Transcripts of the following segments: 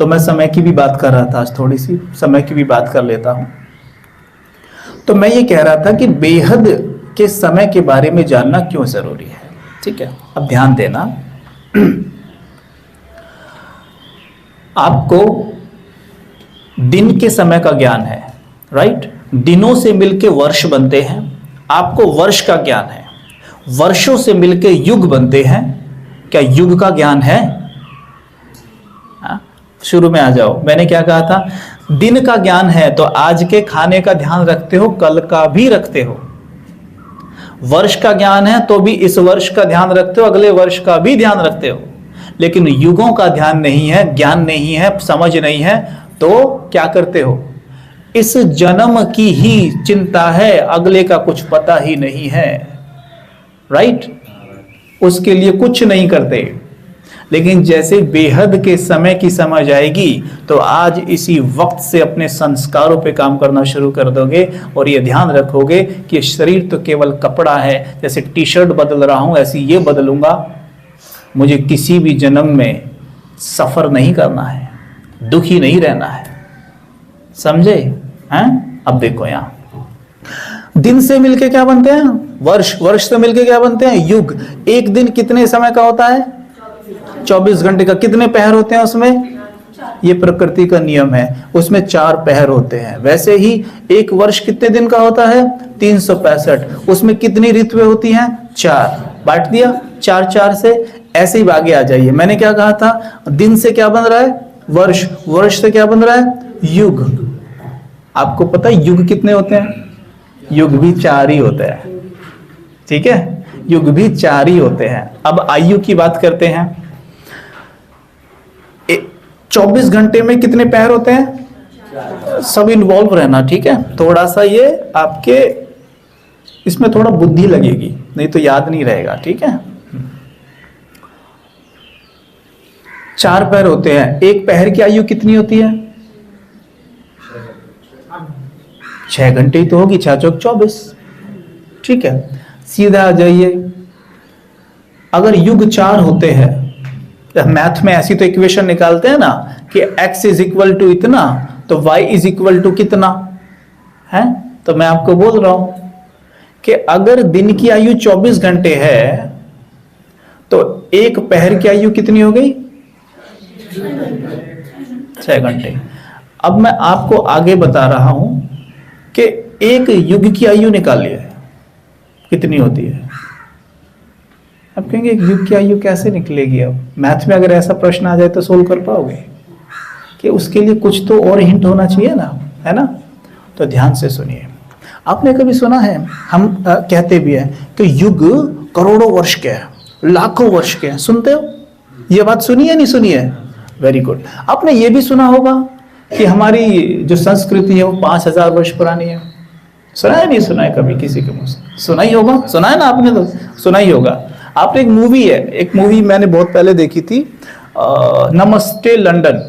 तो मैं समय की भी बात कर रहा था, आज थोड़ी सी समय की भी बात कर लेता हूं। तो मैं ये कह रहा था कि बेहद के समय के बारे में जानना क्यों जरूरी है। ठीक है, अब ध्यान देना, आपको दिन के समय का ज्ञान है, राइट। दिनों से मिलके वर्ष बनते हैं, आपको वर्ष का ज्ञान है। वर्षों से मिलके युग बनते हैं, क्या युग का ज्ञान है? शुरू में आ जाओ, मैंने क्या कहा था? दिन का ज्ञान है तो आज के खाने का ध्यान रखते हो, कल का भी रखते हो। वर्ष का ज्ञान है तो भी इस वर्ष का ध्यान रखते हो, अगले वर्ष का भी ध्यान रखते हो। लेकिन युगों का ध्यान नहीं है, ज्ञान नहीं है, समझ नहीं है, तो क्या करते हो? इस जन्म की ही चिंता है, अगले का कुछ पता ही नहीं है, राइट। उसके लिए कुछ नहीं करते। लेकिन जैसे बेहद के समय की समझ आएगी तो आज इसी वक्त से अपने संस्कारों पे काम करना शुरू कर दोगे और ये ध्यान रखोगे कि शरीर तो केवल कपड़ा है, जैसे टी शर्ट बदल रहा हूं ऐसे ये बदलूंगा। मुझे किसी भी जन्म में सफर नहीं करना है, दुखी नहीं रहना है, समझे हैं? अब देखो यहां दिन से मिलके क्या बनते हैं? वर्ष, वर्ष से मिलके क्या बनते हैं? युग। एक दिन कितने समय का होता है? 24 घंटे का। कितने पहर होते हैं उसमें? ये प्रकृति का नियम है, उसमें 4 पहर होते हैं। वैसे ही एक वर्ष कितने दिन का होता है? 365। उसमें कितनी ऋतुएं होती हैं? 4। बांट दिया 4-4 से। ऐसे ही आगे आ जाइए, मैंने क्या कहा था? दिन से क्या बन रहा है? वर्ष। वर्ष से क्या बन रहा है? युग। आपको पता है युग कितने होते हैं? युग भी 4 ही होते हैं, ठीक है, युग भी 4 ही होते हैं। अब आयु की बात करते हैं। 24 घंटे में कितने पहर होते हैं? सब इन्वॉल्व रहना, ठीक है। थोड़ा सा ये आपके इसमें थोड़ा बुद्धि लगेगी, नहीं तो याद नहीं रहेगा, ठीक है। 4 पहर होते हैं। एक पहर की आयु कितनी होती है? 6 घंटे ही तो होगी, 6 चौक 24, ठीक है। सीधा आ जाइए, अगर युग 4 होते हैं, मैथ में ऐसी तो इक्वेशन निकालते हैं ना कि x इज इक्वल टू इतना तो y इज इक्वल टू कितना है। तो मैं आपको बोल रहा हूं कि अगर दिन की आयु 24 घंटे है तो एक पहर की आयु कितनी हो गई? 6 घंटे। अब मैं आपको आगे बता रहा हूं कि एक युग की आयु निकालिए, कितनी होती है? अब कहेंगे एक युग की आयु कैसे निकलेगी? अब मैथ में अगर ऐसा प्रश्न आ जाए तो सोल्व कर पाओगे? कि उसके लिए कुछ तो और हिंट होना चाहिए ना, है ना। तो ध्यान से सुनिए। आपने कभी सुना है, हम कहते भी हैं कि युग करोड़ों वर्ष के हैं, लाखों वर्ष के हैं, सुनते हो? ये बात सुनी है, नहीं सुनी है? Very good. आपने ये भी सुना होगा कि हमारी जो संस्कृति है वो 5000 वर्ष पुरानी है। सुना है, नहीं सुना है कभी किसी के मुंह से? सुना ही होगा, सुना है ना आपने, तो सुना ही होगा। आपने एक मूवी है, एक मूवी मैंने बहुत पहले देखी थी, नमस्ते लंदन।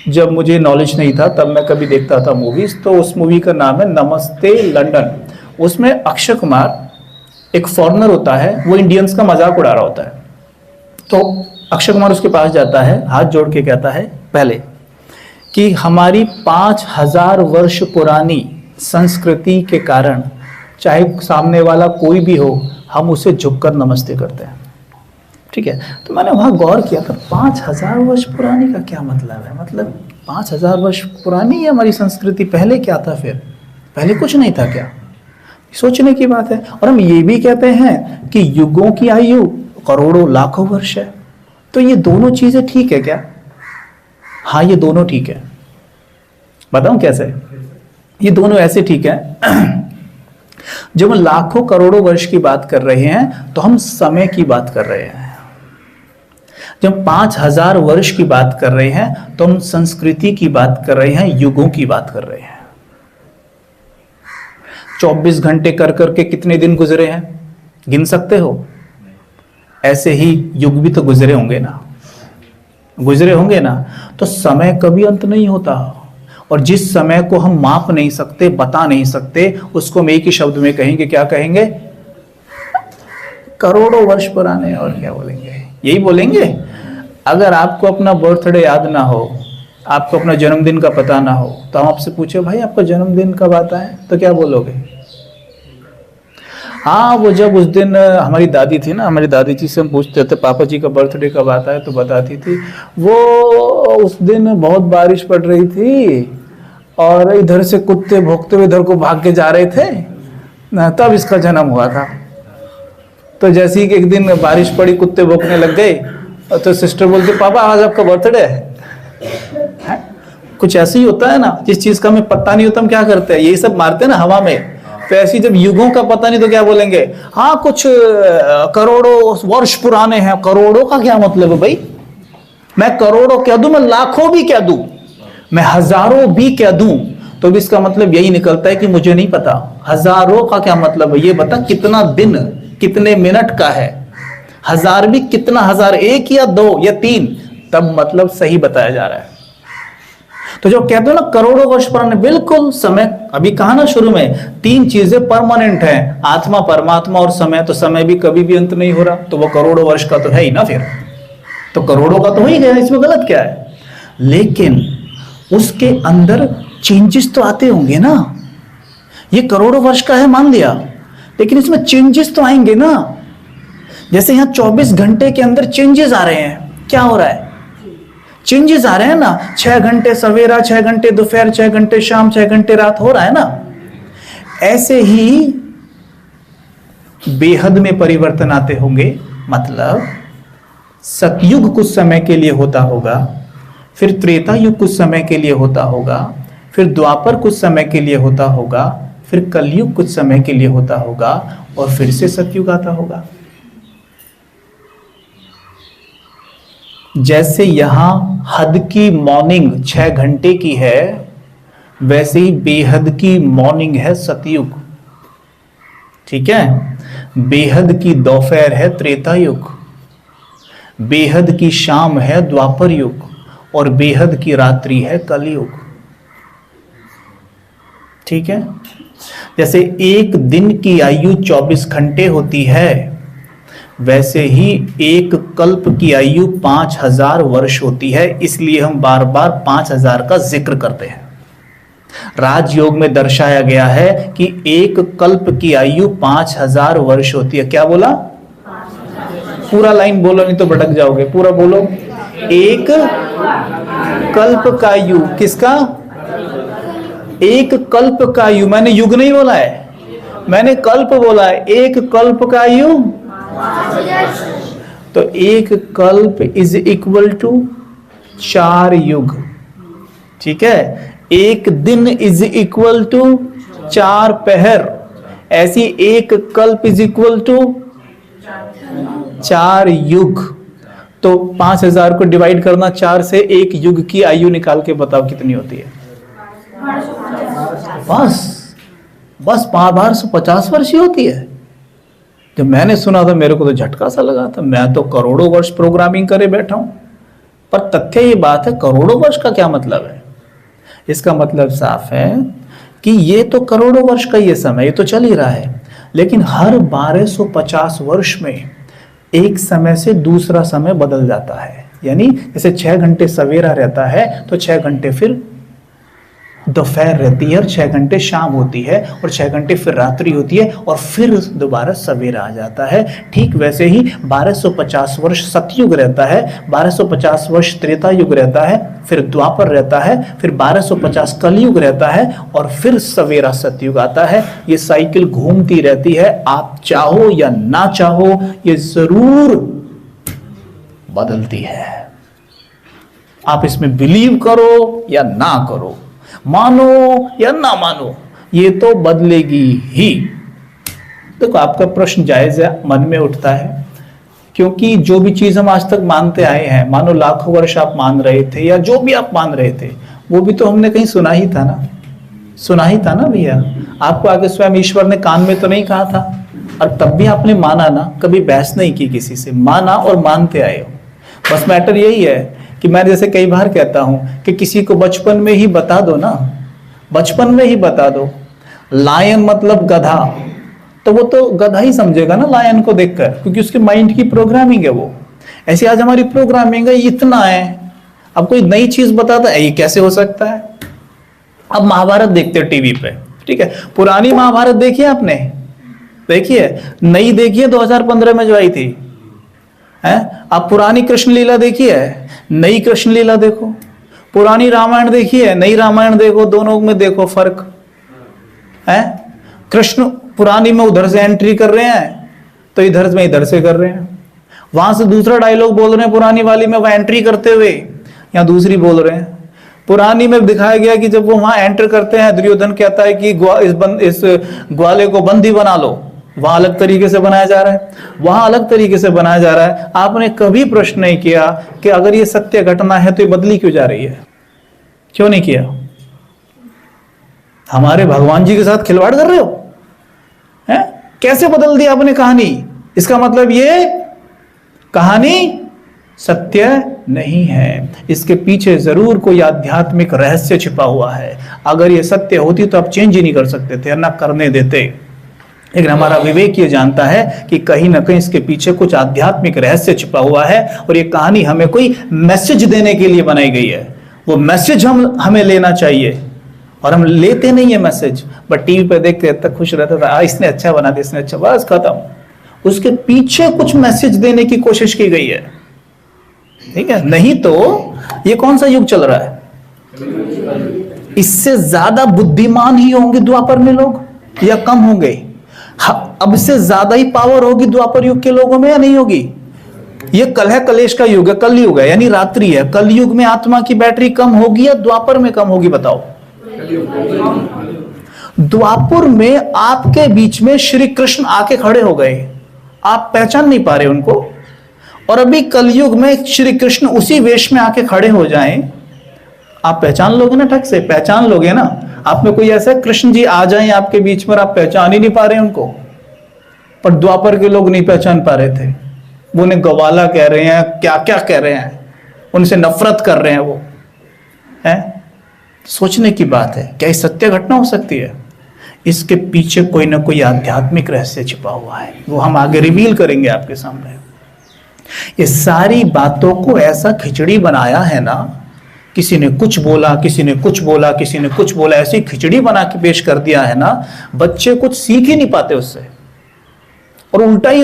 जब मुझे नॉलेज नहीं था तब मैं कभी देखता था मूवीज, तो उस मूवी का नाम है नमस्ते लंदन। उसमें अक्षय कुमार एक फॉरेनर होता है, वो इंडियंस का मजाक उड़ा रहा होता है। तो अक्षय कुमार उसके पास जाता है, हाथ जोड़ के कहता है पहले कि हमारी 5000 वर्ष पुरानी संस्कृति के कारण चाहे सामने वाला कोई भी हो, हम उसे झुककर नमस्ते करते हैं, ठीक है। तो मैंने वहां गौर किया था, 5000 वर्ष पुरानी का क्या मतलब है? मतलब 5000 वर्ष पुरानी है हमारी संस्कृति, पहले क्या था? फिर पहले कुछ नहीं था क्या? सोचने की बात है। और हम ये भी कहते हैं कि युगों की आयु करोड़ों लाखों वर्ष है। तो ये दोनों चीजें ठीक है क्या? हाँ, ये दोनों ठीक है। बताऊं कैसे? ये दोनों ऐसे ठीक है जब हम लाखों करोड़ों वर्ष की बात कर रहे हैं तो हम समय की बात कर रहे हैं। जब 5000 वर्ष की बात कर रहे हैं तो हम संस्कृति की बात कर रहे हैं, युगों की बात कर रहे हैं। 24 घंटे कर करके कितने दिन गुजरे हैं? गिन सकते हो? ऐसे ही युग भी तो गुजरे होंगे ना, गुजरे होंगे ना। तो समय कभी अंत नहीं होता, और जिस समय को हम माप नहीं सकते, बता नहीं सकते, उसको हम एक ही शब्द में कहेंगे, क्या कहेंगे? करोड़ों वर्ष पुराने। और क्या बोलेंगे? यही बोलेंगे। अगर आपको अपना बर्थडे याद ना हो, आपको अपना जन्मदिन का पता ना हो, तो हम आपसे पूछे भाई आपका जन्मदिन कब आता है, तो क्या बोलोगे? हाँ, वो जब उस दिन हमारी दादी थी ना, हमारी दादी जी से हम पूछते थे पापा जी का बर्थडे कब आता है, तो बताती थी वो उस दिन बहुत बारिश पड़ रही थी और इधर से कुत्ते भौंकते हुए इधर को भाग के जा रहे थे, तब इसका जन्म हुआ था। तो जैसे ही एक दिन बारिश पड़ी, कुत्ते भौंकने लग गए, तो सिस्टर बोलते पापा आज आपका बर्थडे है? कुछ ऐसे ही होता है ना, जिस चीज का हमें पता नहीं होता हम क्या करते हैं, यही सब मारते हैं ना हवा में। तो ऐसी जब युगों का पता नहीं तो क्या बोलेंगे, हाँ कुछ करोड़ों वर्ष पुराने हैं। करोड़ों का क्या मतलब है भाई? मैं करोड़ों कह दूं, मैं लाखों भी कह दूं, मैं हजारों भी कह दूं, तो भी इसका मतलब यही निकलता है कि मुझे नहीं पता। हजारों का क्या मतलब है ये बता, कितना दिन कितने मिनट का है? हजार भी कितना, हजार एक या दो या तीन, तब मतलब सही बताया जा रहा है। तो जो कहते हो ना करोड़ों वर्ष पुराने, बिल्कुल समय, अभी कहा ना शुरू में, तीन चीजें परमानेंट हैं, आत्मा, परमात्मा और समय। तो समय भी कभी भी अंत नहीं हो रहा, तो वो करोड़ों वर्ष का तो है ही ना, फिर तो करोड़ों का तो हो ही गया, इसमें गलत क्या है? लेकिन उसके अंदर चेंजेस तो आते होंगे ना। ये करोड़ों वर्ष का है मान लिया, लेकिन इसमें चेंजेस तो आएंगे ना। जैसे यहां 24 घंटे के अंदर चेंजेस आ रहे हैं, क्या हो रहा है? चेंजेस आ रहे हैं ना। 6 घंटे सवेरा, 6 घंटे दोपहर, 6 घंटे शाम, 6 घंटे रात हो रहा है ना। ऐसे ही बेहद में परिवर्तन आते होंगे। मतलब सतयुग कुछ समय के लिए होता होगा, फिर त्रेता युग कुछ समय के लिए होता होगा, फिर द्वापर कुछ समय के लिए होता होगा, फिर कलयुग कुछ समय के लिए होता होगा, और फिर से सतयुग आता होगा। जैसे यहां हद की मॉर्निंग 6 घंटे की है, वैसे ही बेहद की मॉर्निंग है सतयुग। ठीक है? बेहद की दोपहर है त्रेता युग, बेहद की शाम है द्वापर युग, और बेहद की रात्रि है कलयुग। ठीक है? जैसे एक दिन की आयु 24 घंटे होती है, वैसे ही एक कल्प की आयु 5000 वर्ष होती है। इसलिए हम बार बार 5000 का जिक्र करते हैं। राजयोग में दर्शाया गया है कि एक कल्प की आयु 5000 वर्ष होती है। क्या बोला? पूरा लाइन बोलो, नहीं तो भटक जाओगे। पूरा बोलो। एक कल्प का आयु, किसका? एक कल्प का आयु, मैंने युग नहीं बोला है, मैंने कल्प बोला है। एक कल्प का आयु, तो एक कल्प इज इक्वल टू 4 युग। ठीक है? एक दिन इज इक्वल टू 4 पहर। ऐसी एक कल्प इज इक्वल टू 4 युग। तो 5000 को डिवाइड करना 4 से, एक युग की आयु निकाल के बताओ कितनी होती है? बस 550 वर्ष ही होती है। जब मैंने सुना था मेरे को तो झटका सा लगा था। मैं तो करोड़ों वर्ष प्रोग्रामिंग करे बैठा हूं, पर तथ्य ये बात है, करोड़ों वर्ष का क्या मतलब है? इसका मतलब साफ है कि ये तो करोड़ों वर्ष का ये समय, ये तो चल ही रहा है, लेकिन हर 1250 वर्ष में एक समय से दूसरा समय बदल जाता है। यानी जैसे 6 घंटे सवेरा रहता है, तो 6 घंटे फिर दोपहर रहती है, और 6 घंटे शाम होती है, और 6 घंटे फिर रात्रि होती है, और फिर दोबारा सवेरा आ जाता है। ठीक वैसे ही 1250 वर्ष सतयुग रहता है, 1250 वर्ष त्रेता युग रहता है, फिर द्वापर रहता है, फिर 1250 कलयुग रहता है, और फिर सवेरा सतयुग आता है। ये साइकिल घूमती रहती है। आप चाहो या ना चाहो, ये जरूर बदलती है। आप इसमें बिलीव करो या ना करो, मानो या ना मानो, ये तो बदलेगी ही। देखो, आपका प्रश्न जायज है, मन में उठता है, क्योंकि जो भी चीज हम आज तक मानते आए हैं, मानो लाखों वर्ष आप मान रहे थे, या जो भी आप मान रहे थे, वो भी तो हमने कहीं सुना ही था ना भैया। आपको आगे स्वयं ईश्वर ने कान में तो नहीं कहा था, और तब भी आपने माना ना, कभी बहस नहीं की किसी से, माना और मानते आए हो। बस मैटर यही है कि मैं जैसे कई बार कहता हूं कि किसी को बचपन में ही बता दो ना, बचपन में ही बता दो, लायन मतलब गधा, तो वो तो गधा ही समझेगा ना लायन को देखकर, क्योंकि उसके माइंड की प्रोग्रामिंग है वो। ऐसी आज हमारी प्रोग्रामिंग है, इतना है। अब कोई नई चीज बताता है, ये कैसे हो सकता है। अब महाभारत देखते हैं टीवी पे, ठीक है, पुरानी महाभारत देखिए आपने, देखिए, नई देखिए 2015 में जो आई थी, है। अब पुरानी कृष्ण लीला देखिए, नई कृष्ण लीला देखो, पुरानी रामायण देखिए, नई रामायण देखो, दोनों में देखो फर्क है। कृष्ण पुरानी में उधर से एंट्री कर रहे हैं तो इधर से कर रहे हैं, वहां से दूसरा डायलॉग बोल रहे हैं पुरानी वाली में, वह एंट्री करते हुए यहाँ दूसरी बोल रहे हैं। पुरानी में दिखाया गया कि जब वो वहां एंटर करते हैं, दुर्योधन कहता है कि इस ग्वाले को बंदी बना लो, वहां अलग तरीके से बनाया जा रहा है, वहां अलग तरीके से बनाया जा रहा है। आपने कभी प्रश्न नहीं किया कि अगर ये सत्य घटना है तो ये बदली क्यों जा रही है, क्यों नहीं किया। हमारे भगवान जी के साथ खिलवाड़ कर रहे हो, हैं? कैसे बदल दिया आपने कहानी। इसका मतलब ये कहानी सत्य नहीं है, इसके पीछे जरूर कोई आध्यात्मिक रहस्य छिपा हुआ है। अगर ये सत्य होती तो आप चेंज ही नहीं कर सकते थे, ना करने देते। लेकिन हमारा विवेक ये जानता है कि कहीं ना कहीं इसके पीछे कुछ आध्यात्मिक रहस्य छिपा हुआ है, और ये कहानी हमें कोई मैसेज देने के लिए बनाई गई है। वो मैसेज हमें लेना चाहिए, और हम लेते नहीं है मैसेज, बट टीवी पे देखते तक खुश रहता था, इसने अच्छा बना दिया, इसने अच्छा, बस खत्म। उसके पीछे कुछ मैसेज देने की कोशिश की गई है, ठीक है। नहीं तो ये कौन सा युग चल रहा है, इससे ज्यादा बुद्धिमान ही होंगे द्वापर में लोग या कम होंगे। अब से ज्यादा ही पावर होगी द्वापर युग के लोगों में या नहीं होगी। ये कल है, कलेश का युग है, कल युग है, यानी रात्रि है। कल युग में आत्मा की बैटरी कम होगी या द्वापर में कम होगी, बताओ। द्वापर में आपके बीच में श्री कृष्ण आके खड़े हो गए, आप पहचान नहीं पा रहे उनको, और अभी कलयुग में श्री कृष्ण उसी वेश में आके खड़े हो जाएं, आप पहचान लोगे ना, ठग से पहचान लोगे ना। आप में कोई ऐसा कृष्ण जी आ जाएं आपके बीच में, आप पहचान ही नहीं पा रहे उनको। पर द्वापर के लोग नहीं पहचान पा रहे थे, वो उन्हें गवाला कह रहे हैं, क्या क्या कह रहे हैं, उनसे नफरत कर रहे हैं वो, है। सोचने की बात है, क्या ये सत्य घटना हो सकती है। इसके पीछे कोई ना कोई आध्यात्मिक रहस्य छिपा हुआ है, वो हम आगे रिवील करेंगे आपके सामने। ये सारी बातों को ऐसा खिचड़ी बनाया है ना, किसी ने कुछ बोला, किसी ने कुछ बोला, किसी ने कुछ बोला, ऐसी खिचड़ी बना के पेश कर दिया है ना, बच्चे कुछ सीख ही नहीं पाते उससे। और उल्टा ही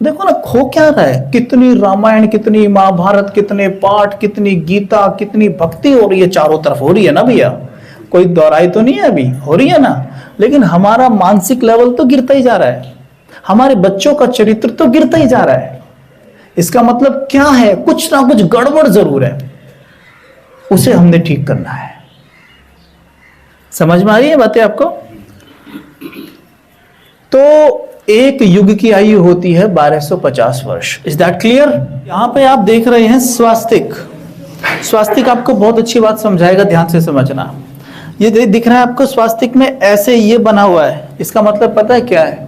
देखो ना, खो क्या रहा है, कितनी रामायण, कितनी महाभारत, कितने पाठ, कितनी गीता, कितनी भक्ति हो रही है, चारों तरफ हो रही है ना भैया, कोई दोहराई तो नहीं है, अभी हो रही है ना। लेकिन हमारा मानसिक लेवल तो गिरता ही जा रहा है, हमारे बच्चों का चरित्र तो गिरता ही जा रहा है। इसका मतलब क्या है, कुछ ना कुछ गड़बड़ जरूर है, उसे हमने ठीक करना है। समझ में आ रही है बातें आपको। तो एक युग की आयु होती है 1250 वर्ष। Is that clear. यहां पे आप देख रहे हैं स्वास्तिक। स्वास्तिक आपको बहुत अच्छी बात समझाएगा, ध्यान से समझना। ये दिख रहा है आपको स्वास्तिक में ऐसे ये बना हुआ है, इसका मतलब पता है क्या है,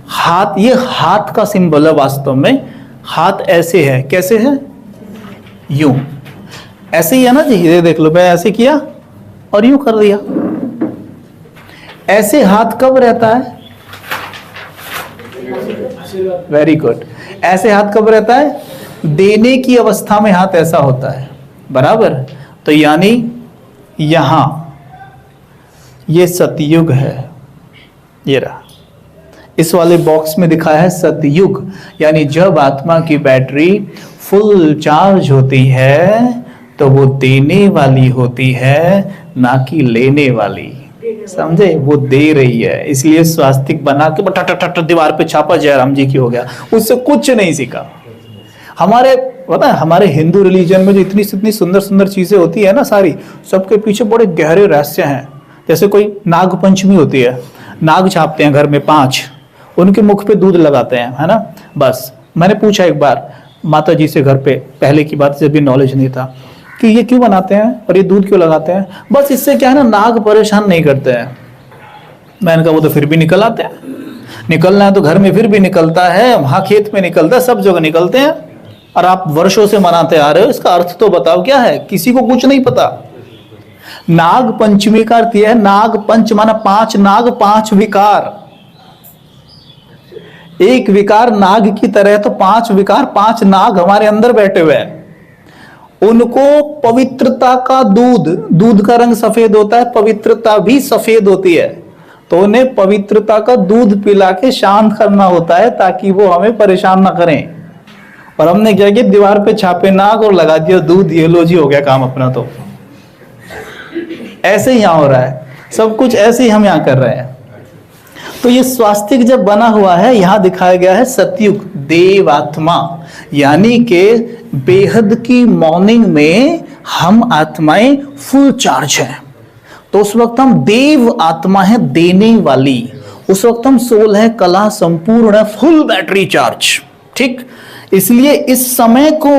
हाथ, ये हाथ का सिंबल है वास्तव में। हाथ ऐसे है, कैसे है, यूं, ऐसे ही है ना जी, ये देख लो, मैं ऐसे किया और यूं कर दिया। ऐसे हाथ कब रहता है, वेरी गुड, ऐसे हाथ कब रहता है, देने की अवस्था में हाथ ऐसा होता है, बराबर। तो यानी यहां ये सतयुग है, ये रहा, इस वाले बॉक्स में दिखा है सतयुग, यानी जब आत्मा की बैटरी फुल चार्ज होती है तो वो देने वाली होती है, ना कि लेने वाली। समझे, वो दे रही है। इसलिए स्वास्तिक बना के टट दीवार पे छापा, जयराम जी की हो गया, उससे कुछ नहीं सीखा। हमारे पता है, हमारे हिंदू रिलीजन में जो इतनी सुंदर सुंदर चीजें होती है ना, सारी, सबके पीछे बड़े गहरे रहस्य हैं। जैसे कोई नाग पंचमी होती है, नाग छापते हैं घर में 5, उनके मुख पे दूध लगाते हैं, है ना। बस मैंने पूछा एक बार माता जी से घर पे, पहले की बात से भी नॉलेज नहीं था, कि ये क्यों बनाते हैं और ये दूध क्यों लगाते हैं। बस इससे क्या है ना, नाग परेशान नहीं करते हैं। मैंने कहा वो तो फिर भी निकल आते हैं, निकलना है तो घर में फिर भी निकलता है, वहां खेत में निकलता है, सब जगह निकलते हैं, और आप वर्षों से मनाते आ रहे हो। इसका अर्थ तो बताओ क्या है, किसी को कुछ नहीं पता। नाग पंचमी का अर्थ यह है, नाग पंच माना 5 नाग 5 विकार, एक विकार नाग की तरह, तो 5 विकार, 5 नाग हमारे अंदर बैठे हुए हैं। उनको पवित्रता का दूध, दूध का रंग सफेद होता है, पवित्रता भी सफेद होती है, तो उन्हें पवित्रता का दूध पिला के शांत करना होता है ताकि वो हमें परेशान ना करें। और हमने क्या किया, दीवार पे छापे नाग और लगा दिया दूध, ये लो जी हो गया काम अपना। तो ऐसे ही यहां हो रहा है, सब कुछ ऐसे ही हम यहां कर रहे हैं। तो ये स्वास्तिक जब बना हुआ है, यहां दिखाया गया है सतयुग देवात्मा, यानी कि बेहद की मॉर्निंग में हम आत्माएं फुल चार्ज हैं। तो उस वक्त हम देव आत्मा है, देने वाली। उस वक्त हम सोल है, कला संपूर्ण है, फुल बैटरी चार्ज। ठीक, इसलिए इस समय को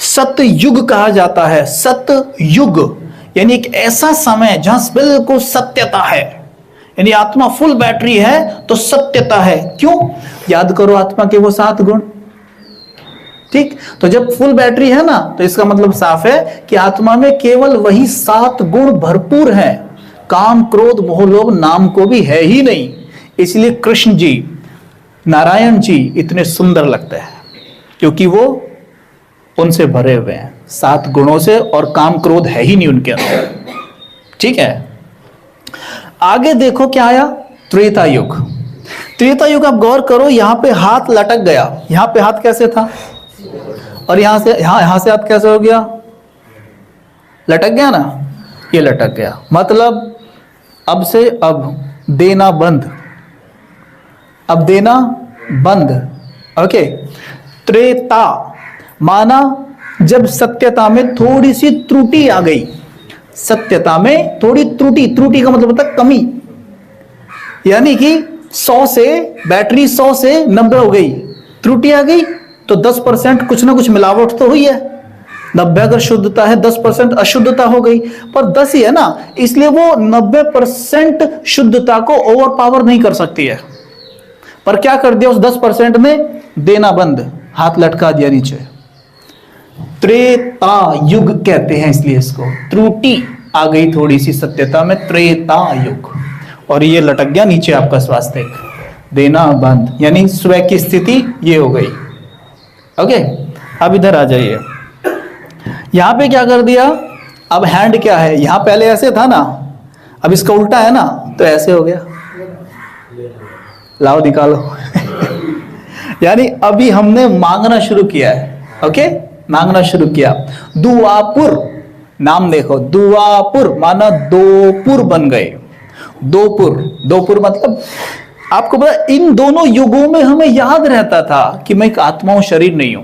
सतयुग कहा जाता है। सतयुग यानी एक ऐसा समय जहां बिल्कुल सत्यता है, यानी आत्मा फुल बैटरी है तो सत्यता है। क्यों? याद करो आत्मा के वो 7 गुण। ठीक, तो जब फुल बैटरी है ना, तो इसका मतलब साफ है कि आत्मा में केवल वही 7 गुण भरपूर हैं। काम, क्रोध, मोह, लोभ नाम को भी है ही नहीं। इसलिए कृष्ण जी, नारायण जी इतने सुंदर लगते हैं, क्योंकि वो उनसे भरे हुए हैं 7 गुणों से, और काम क्रोध है ही नहीं उनके अंदर। ठीक है, आगे देखो क्या आया, त्रेता युग। त्रेता युग, आप गौर करो, यहां पे हाथ लटक गया। यहां पे हाथ कैसे था, और यहां से यहां से हाथ कैसे हो गया, लटक गया ना, ये लटक गया। मतलब अब से अब देना बंद, अब देना बंद। ओके, त्रेता माना जब सत्यता में थोड़ी सी त्रुटि आ गई। सत्यता में थोड़ी त्रुटि, त्रुटि का मतलब होता है कमी, यानी कि 100 से बैटरी 100 से 90 हो गई, त्रुटि आ गई तो 10% कुछ ना कुछ मिलावट तो हुई है। 90 अगर शुद्धता है, 10% अशुद्धता हो गई, पर 10 ही है ना, इसलिए वो 90% शुद्धता को ओवर पावर नहीं कर सकती है। पर क्या कर दिया उस 10% ने, देना बंद, हाथ लटका दिया नीचे। त्रेता युग कहते हैं इसलिए इसको, त्रुटि आ गई थोड़ी सी सत्यता में, त्रेता युग, और ये लटक गया नीचे आपका स्वास्तिक, देना बंद, यानी स्व की स्थिति ये हो गई। ओके, अब इधर आ जाइए, यहां पे क्या कर दिया, अब हैंड क्या है, यहां पहले ऐसे था ना, अब इसका उल्टा है ना, तो ऐसे हो गया। लाओ निकालो यानी अभी हमने मांगना शुरू किया है। ओके, मांगना शुरू किया। दुआपुर, नाम देखो, दुआपुर माना दोपुर बन गए। दोपुर, दोपुर मतलब आपको पता, इन दोनों युगों में हमें याद रहता था कि मैं एक आत्मा हूं, शरीर नहीं हूं।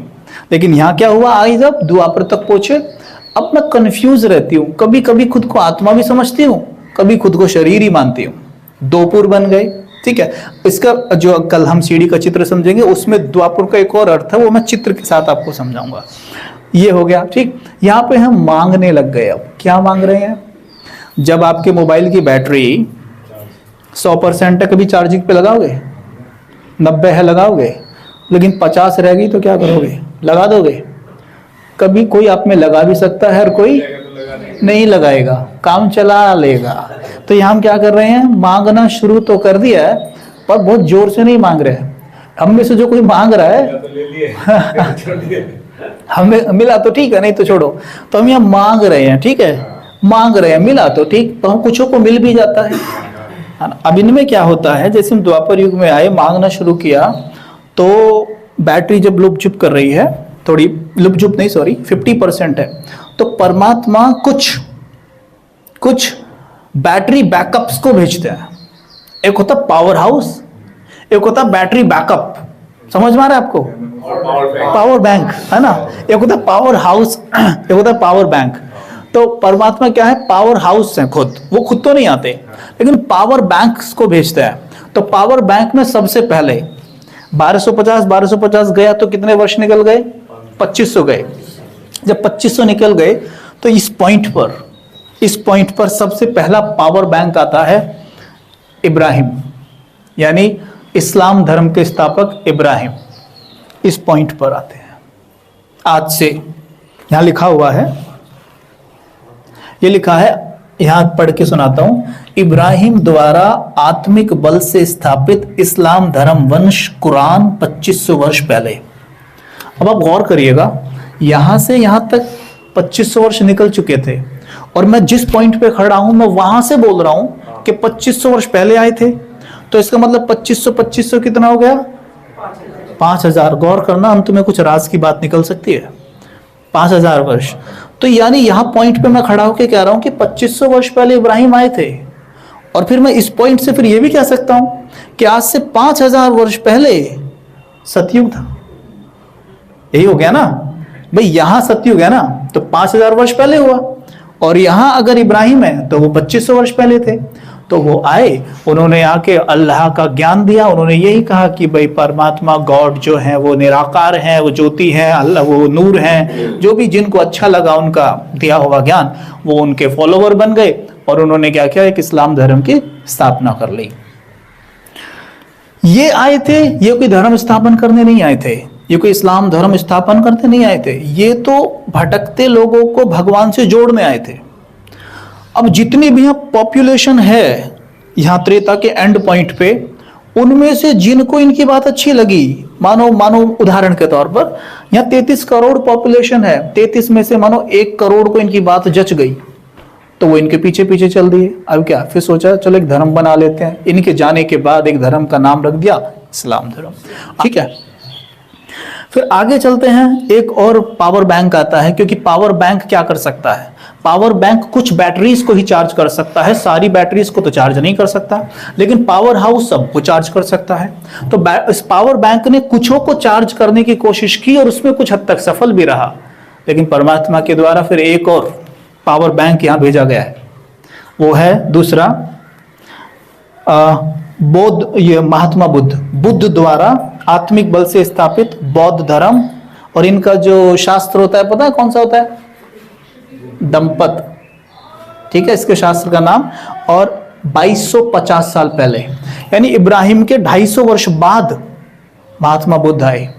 लेकिन यहां क्या हुआ, आई जब दुआपुर तक पहुंचे, अब मैं कंफ्यूज रहती हूं, कभी कभी खुद को आत्मा भी समझती हूं, कभी खुद को शरीर ही मानती हूं। दोपुर बन गए। ठीक है, इसका जो कल हम सीढ़ी का चित्र समझेंगे, उसमें द्वापुर का एक और अर्थ है, वो मैं चित्र के साथ आपको समझाऊंगा। ये हो गया। ठीक, यहां पे हम मांगने लग गए। अब क्या मांग रहे हैं, जब आपके मोबाइल की बैटरी 100% है, कभी चार्जिंग पे लगाओगे, 90 है लगाओगे, लेकिन 50 रह गई तो क्या करोगे, लगा दोगे। कभी कोई आप में लगा भी सकता है और कोई नहीं लगाएगा, काम चला लेगा। तो यहां हम क्या कर रहे हैं, मांगना शुरू तो कर दिया है, पर बहुत जोर से नहीं मांग रहे हैं। हम में से जो कोई मांग रहा है हमें मिला तो ठीक है, नहीं तो छोड़ो। तो हम यहाँ मांग रहे हैं, ठीक है, मांग रहे हैं, मिला तो ठीक, तो हम कुछ को मिल भी जाता है। अब इनमें क्या होता है, जैसे हम द्वापर युग में आए, मांगना शुरू किया, तो बैटरी जब लुप-झुप कर रही है, थोड़ी लुप-झुप नहीं, सॉरी 50% है, तो परमात्मा कुछ बैटरी बैकअप्स को भेजते हैं। एक होता पावर हाउस, एक होता बैटरी बैकअप, समझ में आ रहा है आपको, पावर बैंक है ना, एक होता पावर हाउस, एक होता पावर बैंक। तो परमात्मा क्या है, पावर हाउस है खुद, वो खुद तो नहीं आते, लेकिन पावर बैंक्स को भेजते हैं। तो पावर बैंक में सबसे पहले 1250 गया तो कितने वर्ष निकल गए, 2500 गए। जब 2500 निकल गए तो इस पॉइंट पर सबसे पहला पावर बैंक आता है इब्राहिम, यानी इस्लाम धर्म के स्थापक इब्राहिम, इस पॉइंट पर आते हैं। आज से यहां लिखा हुआ है, ये लिखा है यहां पढ़ के सुनाता हूं। इब्राहिम द्वारा आत्मिक बल से स्थापित इस्लाम धर्म वंश कुरान 2500 वर्ष पहले। अब आप गौर करिएगा, यहां से यहां तक 2500 वर्ष निकल चुके थे, और मैं जिस पॉइंट पे खड़ा हूं मैं वहां से बोल रहा हूं कि 2500 वर्ष पहले आए थे। तो इसका मतलब 2500 कितना हो गया? 5000। गौर करना, अंत में कुछ राज की बात निकल सकती है। 5000 वर्ष। तो यानी यहां पॉइंट पे मैं खड़ा होकर कह रहा हूं कि 2500 वर्ष पहले इब्राहिम आए थे। और फिर मैं इस पॉइंट से फिर यह भी कह सकता हूं कि आज से 5000 वर्ष पहले सतयुग था। यही हो गया ना भाई, यहां सतयुग है ना, तो 5000 वर्ष पहले हुआ। और यहां अगर इब्राहिम है तो वो 2500 वर्ष पहले थे। तो वो आए, उन्होंने आके अल्लाह का ज्ञान दिया। उन्होंने यही कहा कि भाई परमात्मा गॉड जो है वो निराकार है, वो ज्योति है, अल्लाह वो नूर है। जो भी जिनको अच्छा लगा उनका दिया हुआ ज्ञान, वो उनके फॉलोवर बन गए, और उन्होंने क्या किया? एक इस्लाम धर्म की स्थापना कर ली। ये आए थे, ये कोई धर्म स्थापन करने नहीं आए थे, ये कोई इस्लाम धर्म स्थापन करते नहीं आए थे। ये तो भटकते लोगों को भगवान से जोड़ने आए थे। अब जितनी भी यहाँ पॉपुलेशन है यहाँ त्रेता के एंड पॉइंट पे, उनमें से जिनको इनकी बात अच्छी लगी, मानो उदाहरण के तौर पर यहाँ 33 करोड़ पॉपुलेशन है, 33 में से मानो 1 करोड़ को इनकी बात जच गई, तो वो इनके पीछे पीछे चल दिए। अब क्या, फिर सोचा चलो एक धर्म बना लेते हैं। इनके जाने के बाद एक धर्म का नाम रख दिया इस्लाम धर्म। ठीक है, फिर आगे चलते हैं। एक और पावर बैंक आता है, क्योंकि पावर बैंक क्या कर सकता है? पावर बैंक कुछ बैटरीज को ही चार्ज कर सकता है, सारी बैटरीज को तो चार्ज नहीं कर सकता, लेकिन पावर हाउस सबको चार्ज कर सकता है। तो इस पावर बैंक ने कुछों को चार्ज करने की कोशिश की और उसमें कुछ हद तक सफल भी रहा, लेकिन परमात्मा के द्वारा फिर एक और पावर बैंक यहां भेजा गया है। वो है दूसरा बौद्ध, ये महात्मा बुद्ध द्वारा आत्मिक बल से स्थापित बौद्ध धर्म। और इनका जो शास्त्र होता है पता है कौन सा होता है? दंपत। ठीक है, इसके शास्त्र का नाम। और 2250 साल पहले, यानी इब्राहिम के 250 वर्ष बाद महात्मा बुद्ध आए।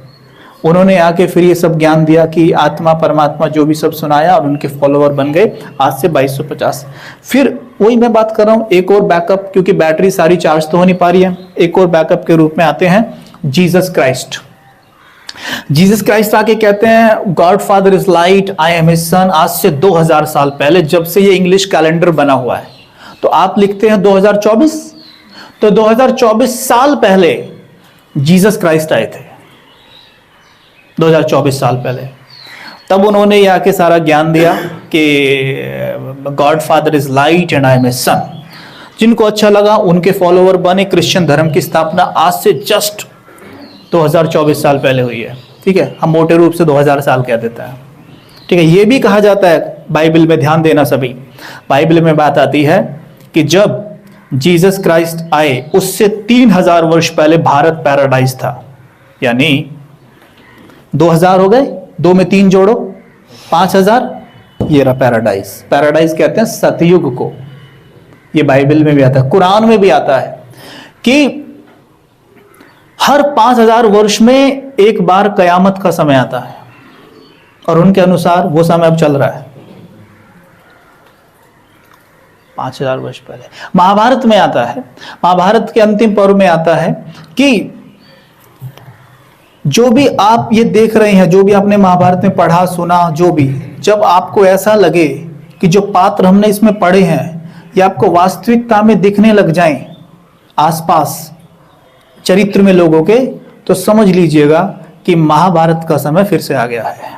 उन्होंने आके फिर ये सब ज्ञान दिया कि आत्मा परमात्मा जो भी सब सुनाया, और उनके फॉलोवर बन गए आज से 2250। फिर वही मैं बात कर रहा हूं, एक और बैकअप, क्योंकि बैटरी सारी चार्ज तो हो नहीं पा रही है। एक और बैकअप के रूप में आते हैं जीसस क्राइस्ट। जीसस क्राइस्ट आके कहते हैं God father is light, I am his son. आज से 2000 साल पहले, जब से ये इंग्लिश कैलेंडर बना हुआ है, तो आप लिखते हैं 2024, तो 2024 साल पहले जीसस क्राइस्ट आए थे। 2024 साल पहले तब उन्होंने ये आके सारा ज्ञान दिया कि God father is light and I am his son. जिनको अच्छा लगा उनके फॉलोवर बने। क्रिश्चियन धर्म की स्थापना आज से जस्ट 2024 साल पहले हुई है। ठीक है, हम मोटे रूप से 2000 साल कह देते हैं। ठीक है, ये भी कहा जाता है बाइबल में, ध्यान देना सभी, बाइबल में बात आती है कि जब जीसस क्राइस्ट आए उससे 3000 वर्ष पहले भारत पैराडाइज था। यानी 2000 हो गए, 2 में 3 जोड़ो 5000, ये रहा पैराडाइज। पैराडाइज कहते हैं सतयुग को। ये बाइबल में भी आता है, कुरान में भी आता है कि हर 5000 वर्ष में एक बार कयामत का समय आता है, और उनके अनुसार वो समय अब चल रहा है 5000 वर्ष पहले। महाभारत में आता है, महाभारत के अंतिम पर्व में आता है कि जो भी आप ये देख रहे हैं, जो भी आपने महाभारत में पढ़ा सुना, जो भी, जब आपको ऐसा लगे कि जो पात्र हमने इसमें पढ़े हैं ये आपको वास्तविकता में दिखने लग जाएं आसपास चरित्र में लोगों के, तो समझ लीजिएगा कि महाभारत का समय फिर से आ गया है।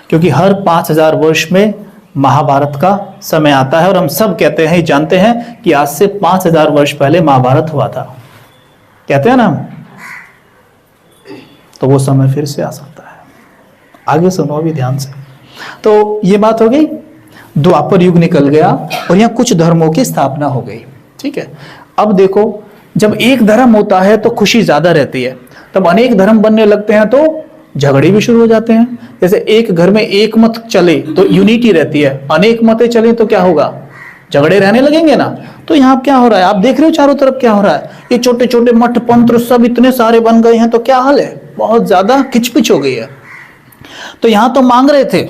क्योंकि हर 5000 वर्ष में महाभारत का समय आता है, और हम सब कहते हैं, जानते हैं कि आज से 5000 वर्ष पहले महाभारत हुआ था, कहते हैं ना हम। तो वो समय फिर से आ सकता है। आगे सुनो अभी ध्यान से। तो ये बात हो गई, द्वापर युग निकल गया और यहाँ कुछ धर्मों की स्थापना हो गई। ठीक है, अब देखो, जब एक धर्म होता है तो खुशी ज्यादा रहती है, तब अनेक धर्म बनने लगते हैं तो झगड़े भी शुरू हो जाते हैं। जैसे एक घर में एक मत चले तो यूनिटी रहती है, अनेक मतें चले तो क्या होगा? झगड़े रहने लगेंगे ना। तो यहाँ क्या हो रहा है, आप देख रहे हो चारों तरफ क्या हो रहा है। ये छोटे छोटे मठ पंत्र सब इतने सारे बन गए हैं, तो क्या हाल है? बहुत ज्यादा खिचपिच हो गई है। तो यहाँ तो मांग रहे थे,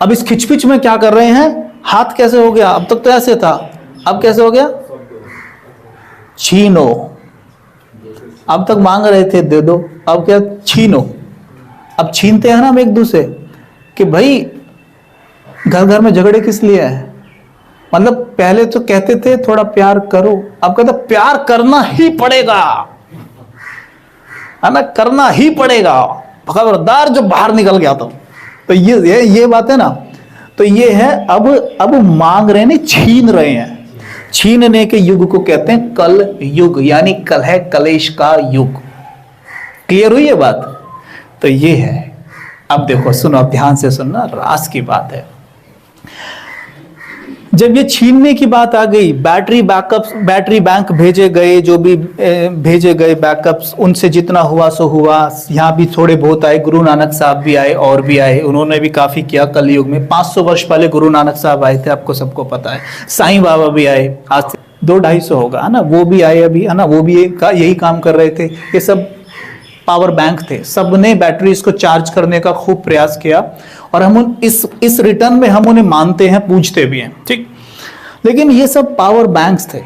अब इस खिचपिच में क्या कर रहे हैं? हाथ कैसे हो गया? अब तक तो ऐसे था, अब कैसे हो गया? छीनो। अब तक मांग रहे थे दे दो, अब क्या? छीनो। अब छीनते हैं ना हम एक दूसरे कि भाई घर घर में झगड़े किस लिए है? मतलब पहले तो कहते थे थोड़ा प्यार करो, अब कहते प्यार करना ही पड़ेगा, है ना, करना ही पड़ेगा, खबरदार जो बाहर निकल गया तो ये बात है ना। तो ये है, अब मांग रहे नहीं, छीन रहे हैं। छीनने के युग को कहते हैं कल युग, यानी कलह कलेश का युग। क्लियर हुई ये बात? तो ये है। अब देखो, सुनो, अब ध्यान से सुनना, रास की बात है। जब ये छीनने की बात आ गई, बैटरी बैकअप्स, बैटरी बैंक भेजे गए, जो भी भेजे गए बैकअप्स, उनसे जितना हुआ सो हुआ। यहाँ भी थोड़े बहुत आए, गुरु नानक साहब भी आए और भी आए, उन्होंने भी काफी किया कलयुग में। 500 वर्ष पहले गुरु नानक साहब आए थे, आपको सबको पता है। साईं बाबा भी आए, आज से 200-250 होगा, है ना, वो भी आए अभी, है ना, वो भी यही काम कर रहे थे। ये सब पावर बैंक थे, सबने बैटरीज को चार्ज करने का खूब प्रयास किया, और हम इस रिटर्न में हम उन्हें मानते हैं, पूजते भी हैं, ठीक। लेकिन ये सब पावर बैंक्स थे।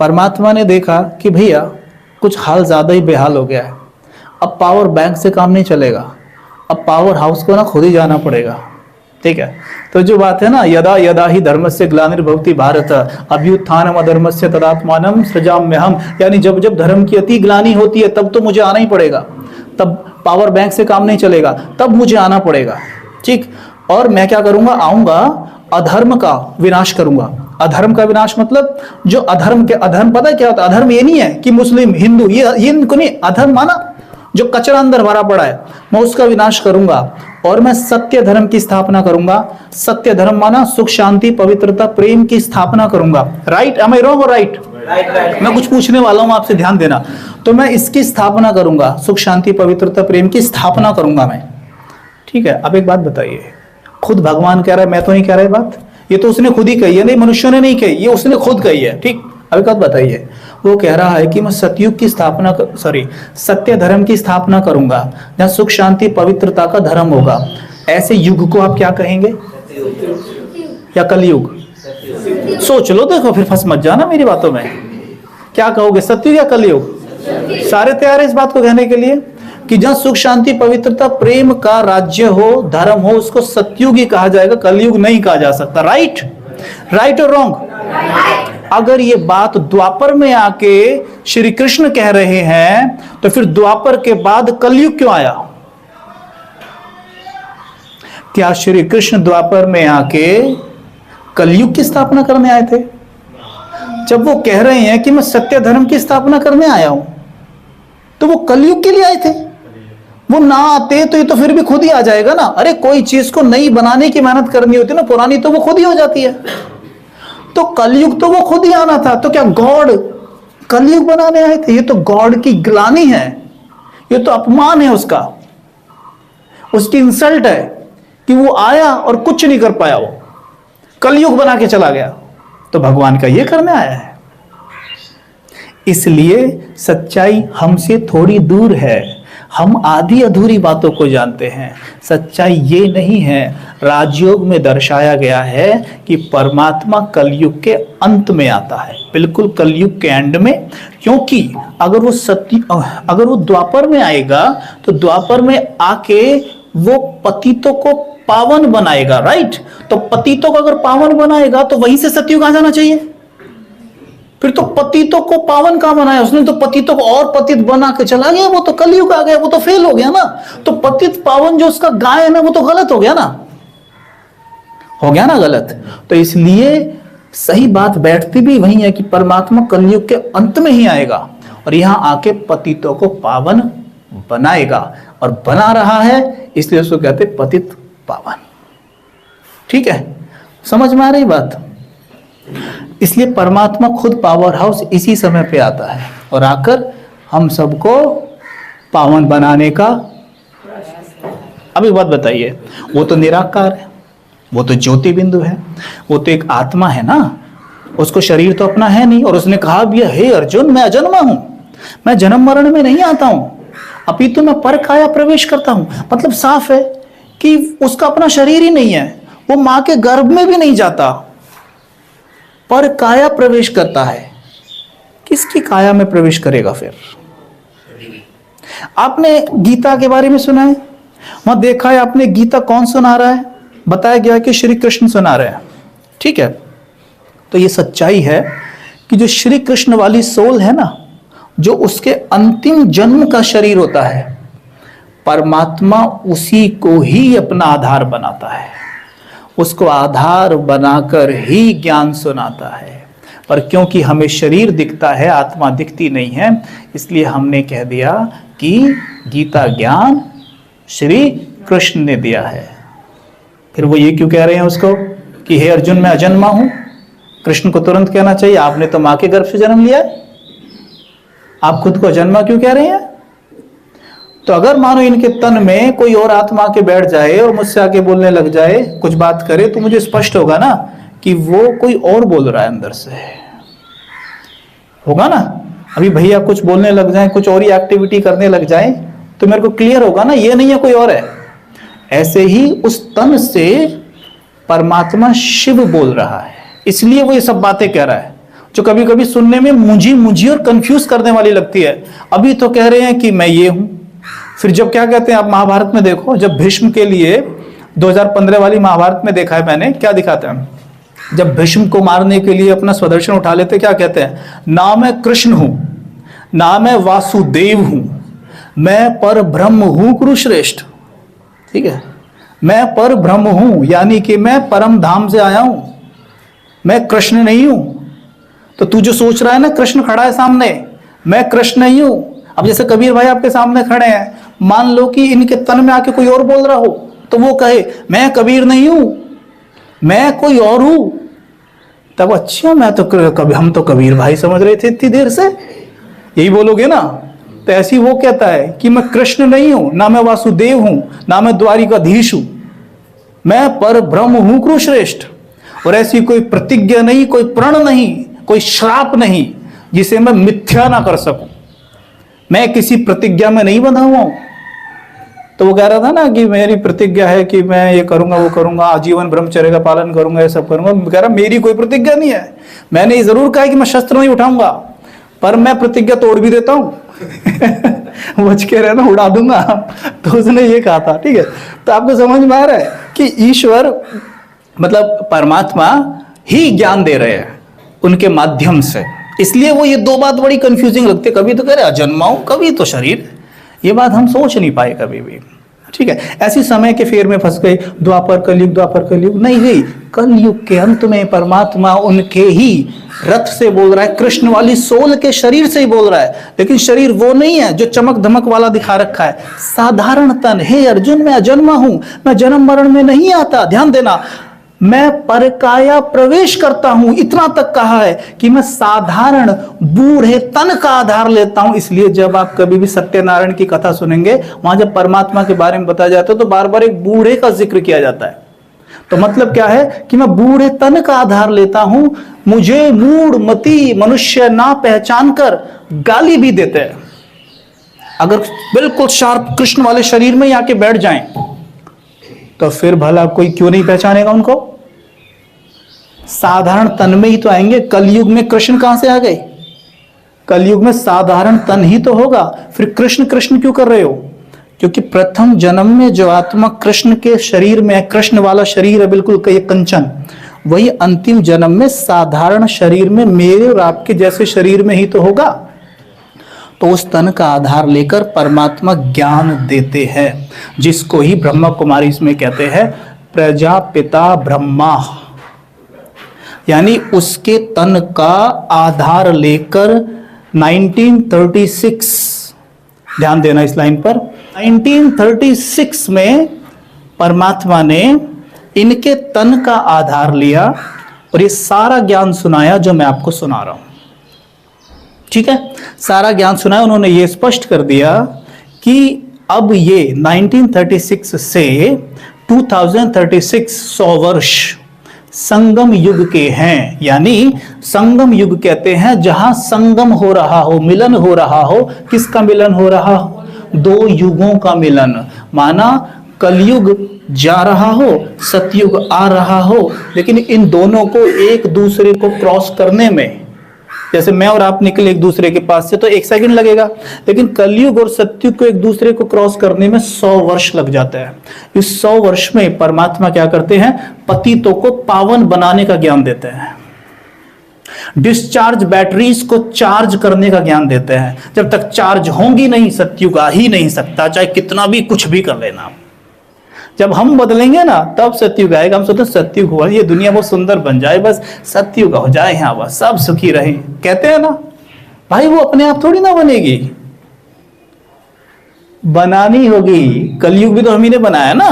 परमात्मा ने देखा कि भैया कुछ हाल ज्यादा ही बेहाल हो गया है, अब पावर बैंक से काम नहीं चलेगा, अब पावर हाउस को ना खुद ही जाना पड़ेगा, ठीक है। तो जो बात है ना, यदा यदा ही धर्मस्य ग्लानिर्भवति भारत अभ्युत्थानम अधर्मस्य तदात्मानं सृजाम्यहम्, यानी जब जब धर्म की अति ग्लानि होती है तब तो मुझे आना ही पड़ेगा, तब पावर बैंक से काम नहीं चलेगा, तब मुझे आना पड़ेगा, ठीक। और मैं क्या करूंगा? आऊंगा, अधर्म का विनाश करूंगा। अधर्म का विनाश मतलब जो अधर्म के, अधर्म पता है क्या होता है? अधर्म ये नहीं है कि मुस्लिम हिंदू, ये इनको नहीं, अधर्म माना जो कचरा अंदर भरा पड़ा है, मैं उसका विनाश करूंगा, और मैं सत्य धर्म की स्थापना करूंगा। सत्य धर्म माना सुख शांति पवित्रता प्रेम की स्थापना करूंगा। राइट? एम आई रॉन्ग और राइट? मैं कुछ पूछने वाला हूं, आपसे ध्यान देना। तो मैं इसकी स्थापना करूंगा, सुख शांति पवित्रता प्रेम की स्थापना करूंगा मैं, ठीक है। अब एक बात बताइए, खुद भगवान कह रहा है, मैं तो नहीं कह रहा है बात, ये तो उसने खुद ही कही है, नहीं मनुष्यों ने नहीं कही, ये उसने खुद कही है, ठीक। अब एक बात बताइए, वो कह रहा है कि मैं सतयुग की स्थापना सत्य धर्म की स्थापना करूंगा, जहां सुख शांति पवित्रता का धर्म होगा। ऐसे युग को आप क्या कहेंगे? या कलयुग? सोच लो, देखो फिर फंस मत जाना मेरी बातों में। क्या कहोगे, सतयुग या कलयुग? सारे तैयार है इस बात को कहने के लिए कि जहां सुख शांति पवित्रता प्रेम का राज्य हो, धर्म हो, उसको सतयुग ही कहा जाएगा, कलयुग नहीं कहा जा सकता। राइट? राइट और रॉन्ग? अगर ये बात द्वापर में आके श्री कृष्ण कह रहे हैं, तो फिर द्वापर के बाद कलयुग क्यों आया? क्या श्री कृष्ण द्वापर में आके कलयुग की स्थापना करने आए थे? जब वो कह रहे हैं कि मैं सत्य धर्म की स्थापना करने आया हूं, तो वो कलयुग के लिए आए थे। वो ना आते तो ये तो फिर भी खुद ही आ जाएगा ना। अरे कोई चीज को नई बनाने की मेहनत करनी होती है ना, पुरानी तो वो खुद ही हो जाती है। तो कलयुग तो वो खुद ही आना था, तो क्या गॉड कलयुग बनाने आए थे? ये तो गॉड की ग्लानि है, ये तो अपमान है उसका, उसकी इंसल्ट है कि वो आया और कुछ नहीं कर पाया, वो कलयुग बना के चला गया। तो भगवान का ये करने आया है। इसलिए सच्चाई हमसे थोड़ी दूर है, हम आधी अधूरी बातों को जानते हैं। सच्चाई ये नहीं है, राजयोग में दर्शाया गया है कि परमात्मा कलयुग के अंत में आता है, बिल्कुल कलयुग के एंड में। क्योंकि अगर वो द्वापर में आएगा तो द्वापर में आके वो पतितों को पावन बनाएगा। राइट? तो पतितों को अगर पावन बनाएगा तो वहीं से सतयुग आ जाना चाहिए। फिर तो पतितों को पावन कहां बनाया उसने? तो पतितों को और पतित बना के चला गया, वो तो कलयुग आ गया, वो तो फेल हो गया ना। तो पतित पावन जो उसका गाय है ना, वो तो गलत हो गया ना, हो गया ना गलत। तो इसलिए सही बात बैठती भी वही है कि परमात्मा कलयुग के अंत में ही आएगा और यहां आके पतितों को पावन बनाएगा, और बना रहा है, इसलिए उसको कहते पतित पावन। ठीक है, समझ में आ रही बात? इसलिए परमात्मा खुद पावर हाउस इसी समय पे आता है और आकर हम सबको पावन बनाने का। अब एक बात बताइए, वो तो निराकार है, वो तो ज्योति बिंदु है, वो तो एक आत्मा है ना, उसको शरीर तो अपना है नहीं। और उसने कहा भी, हे अर्जुन मैं अजन्मा हूं, मैं जन्म मरण में नहीं आता हूं, अपितु मैं पर काया प्रवेश करता हूं। मतलब साफ है कि उसका अपना शरीर ही नहीं है, वो मां के गर्भ में भी नहीं जाता, पर काया प्रवेश करता है, किसकी काया में प्रवेश करेगा फिर? आपने गीता के बारे में सुना है, वहां देखा है आपने गीता कौन सुना रहा है? बताया गया कि श्री कृष्ण सुना रहे हैं, ठीक है। तो ये सच्चाई है कि जो श्री कृष्ण वाली सोल है ना, जो उसके अंतिम जन्म का शरीर होता है, परमात्मा उसी को ही अपना आधार बनाता है, उसको आधार बनाकर ही ज्ञान सुनाता है। पर क्योंकि हमें शरीर दिखता है, आत्मा दिखती नहीं है, इसलिए हमने कह दिया कि गीता ज्ञान श्री कृष्ण ने दिया है। फिर वो ये क्यों कह रहे हैं उसको कि हे अर्जुन मैं अजन्मा हूं? कृष्ण को तुरंत कहना चाहिए आपने तो मां के गर्भ से जन्म लिया है, आप खुद को अजन्मा क्यों कह रहे हैं? तो अगर मानो इनके तन में कोई और आत्मा के बैठ जाए और मुझसे आके बोलने लग जाए, कुछ बात करे, तो मुझे स्पष्ट होगा ना कि वो कोई और बोल रहा है अंदर से, होगा ना। अभी भैया कुछ बोलने लग जाए, कुछ और ही एक्टिविटी करने लग जाए, तो मेरे को क्लियर होगा ना ये नहीं है, कोई और है। ऐसे ही उस तन से परमात्मा शिव बोल रहा है, इसलिए वो ये सब बातें कह रहा है जो कभी कभी सुनने में मुझी और कंफ्यूज करने वाली लगती है। अभी तो कह रहे हैं कि मैं ये हूं, फिर जब क्या कहते हैं, आप महाभारत में देखो, जब भीष्म के लिए 2015 वाली महाभारत में देखा है मैंने, क्या दिखाते हैं, जब भीष्म को मारने के लिए अपना स्वदर्शन उठा लेते, क्या कहते हैं, ना मैं कृष्ण हूं, ना मैं वासुदेव हूं, मैं पर ब्रह्म हूं कुरुश्रेष्ठ। ठीक है, मैं पर ब्रह्म हूं, यानी कि मैं परम धाम से आया हूं, मैं कृष्ण नहीं हूं। तो तू जो सोच रहा है ना कृष्ण खड़ा है सामने, मैं कृष्ण नहीं हूं। अब जैसे कबीर भाई आपके सामने खड़े हैं, मान लो कि इनके तन में आके कोई और बोल रहा हो, तो वो कहे मैं कबीर नहीं हूं, मैं कोई और हूं, तब अच्छा मैं तो कभी हम तो कबीर भाई समझ रहे थे इतनी देर से, यही बोलोगे ना। तो ऐसी वो कहता है कि मैं कृष्ण नहीं हूं, ना मैं वासुदेव हूं, ना मैं द्वारिकाधीश हूं, मैं पर ब्रह्म हूं कुरुश्रेष्ठ। और ऐसी कोई प्रतिज्ञा नहीं, कोई प्रण नहीं, कोई श्राप नहीं जिसे मैं मिथ्या ना कर सकूं, मैं किसी प्रतिज्ञा में नहीं बंधा हुआ हूं। तो वो कह रहा था ना कि मेरी प्रतिज्ञा है कि मैं ये करूंगा, वो करूंगा, आजीवन ब्रह्मचर्य का पालन करूंगा, ये सब करूंगा। कह रहा मेरी कोई प्रतिज्ञा नहीं है, मैंने ये जरूर कहा है कि मैं शस्त्र नहीं उठाऊंगा, पर मैं प्रतिज्ञा तोड़ भी देता हूं बच के रहना, उड़ा दूंगा। तो उसने ये कहा था, ठीक है। तो आपको समझ में आ रहा है कि ईश्वर मतलब परमात्मा ही ज्ञान दे रहे हैं उनके माध्यम से। इसलिए वो ये दो बात बड़ी कंफ्यूजिंग लगती है, कभी तो कह रहे अजन्मा हूं, कभी तो शरीर, ये बात हम सोच नहीं पाए कभी भी। ठीक है, ऐसी समय के फेर में फंस गए, द्वापर कलयुग, द्वापर कलयुग नहीं गई। कलयुग के अंत में परमात्मा उनके ही रथ से बोल रहा है, कृष्ण वाली सोल के शरीर से ही बोल रहा है, लेकिन शरीर वो नहीं है जो चमक धमक वाला दिखा रखा है, साधारण तन। हे अर्जुन मैं अजन्मा हूं, मैं जन्म मरण में नहीं आता, ध्यान देना, मैं परकाया प्रवेश करता हूं, इतना तक कहा है कि मैं साधारण बूढ़े तन का आधार लेता हूं। इसलिए जब आप कभी भी सत्यनारायण की कथा सुनेंगे, वहां जब परमात्मा के बारे में बताया जाता है तो बार बार एक बूढ़े का जिक्र किया जाता है। तो मतलब क्या है कि मैं बूढ़े तन का आधार लेता हूं, मुझे मूढ़ मती मनुष्य ना पहचान कर गाली भी देते हैं। अगर बिल्कुल शार्प कृष्ण वाले शरीर में ही आके बैठ जाएं, तो फिर भला कोई क्यों नहीं पहचानेगा उनको? साधारण तन में ही तो आएंगे। कलयुग में कृष्ण कहां से आ गए? कलयुग में साधारण तन ही तो होगा, फिर कृष्ण कृष्ण क्यों कर रहे हो? क्योंकि प्रथम जन्म में जो आत्मा कृष्ण के शरीर में है, कृष्ण वाला शरीर है बिल्कुल कंचन, वही अंतिम जन्म में साधारण शरीर में मेरे और आपके जैसे शरीर में ही तो होगा। तो उस तन का आधार लेकर परमात्मा ज्ञान देते हैं, जिसको ही ब्रह्मा कुमारी इसमें कहते हैं प्रजापिता ब्रह्मा। यानी उसके तन का आधार लेकर 1936, ध्यान देना इस लाइन पर, 1936 में परमात्मा ने इनके तन का आधार लिया और ये सारा ज्ञान सुनाया जो मैं आपको सुना रहा हूं। ठीक है, सारा ज्ञान सुनाया। उन्होंने ये स्पष्ट कर दिया कि अब ये 1936 से 2036 100 वर्ष संगम युग के हैं। यानी संगम युग कहते हैं जहां संगम हो रहा हो, मिलन हो रहा हो। किसका मिलन हो रहा हो? दो युगों का मिलन। माना कलयुग जा रहा हो, सतयुग आ रहा हो, लेकिन इन दोनों को एक दूसरे को क्रॉस करने में, जैसे मैं और आप निकले एक दूसरे के पास से तो 1 सेकंड लगेगा, लेकिन कलयुग और सतयुग को एक दूसरे को क्रॉस करने में 100 वर्ष लग जाता है। इस 100 वर्ष में परमात्मा क्या करते हैं? पतितों को पावन बनाने का ज्ञान देते हैं, डिस्चार्ज बैटरीज को चार्ज करने का ज्ञान देते हैं। जब तक चार्ज होंगी नहीं, सतयुग आ ही नहीं सकता, चाहे कितना भी कुछ भी कर लेना। जब हम बदलेंगे ना, तब सतयुग आएगा। हम सोचते सतयुग हुआ, ये दुनिया बहुत सुंदर बन जाए, बस सतयुग हो जाए, यहाँ बस सब सुखी रहे, कहते हैं ना भाई। वो अपने आप थोड़ी ना बनेगी, बनानी होगी। कलयुग भी तो हम ही ने बनाया ना।